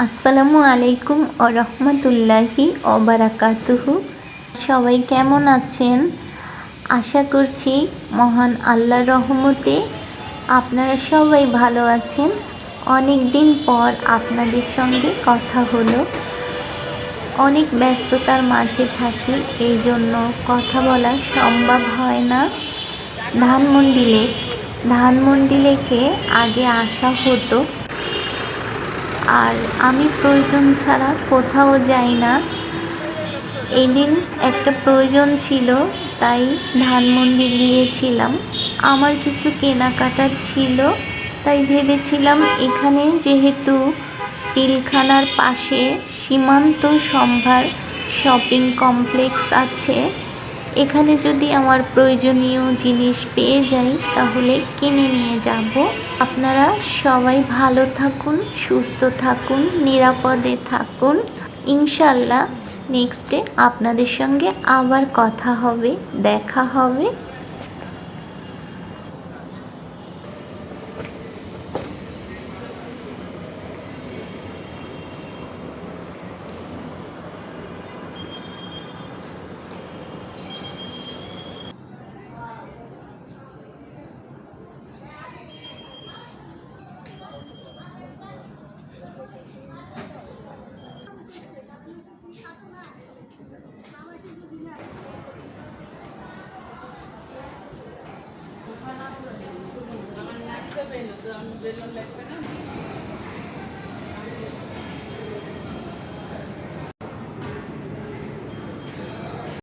আসসালামু আলাইকুম ও রহমতুল্লাহি ওবারাকাতুহু। সবাই কেমন আছেন? আশা করছি মহান আল্লাহর রহমতে আপনারা সবাই ভালো আছেন। অনেক দিন পর আপনাদের সঙ্গে কথা হলো। অনেক ব্যস্ততার মাঝে থাকি, এই জন্য কথা বলা সম্ভব হয় না। ধানমন্ডি লেকে আগে আসা হতো, আর আমি প্রয়োজন ছাড়া কোথাও যাই না। এই দিন একটা প্রয়োজন ছিল, তাই ধানমন্ডি গিয়েছিলাম। আমার কিছু কেনাকাটার ছিল, তাই ভেবেছিলাম এখানে যেহেতু পিলখানার পাশে সীমান্ত সম্ভার শপিং কমপ্লেক্স আছে, এখানে যদি আমার প্রয়োজনীয় জিনিস পেয়ে যাই তাহলে কিনে নিয়ে যাব। আপনারা সবাই ভালো থাকুন, সুস্থ থাকুন, নিরাপদে থাকুন। ইনশাল্লাহ নেক্সটে আপনাদের সঙ্গে আবার কথা হবে, দেখা হবে। আমার নাচতে পেলো তো আমি বেলুন লাগবে না।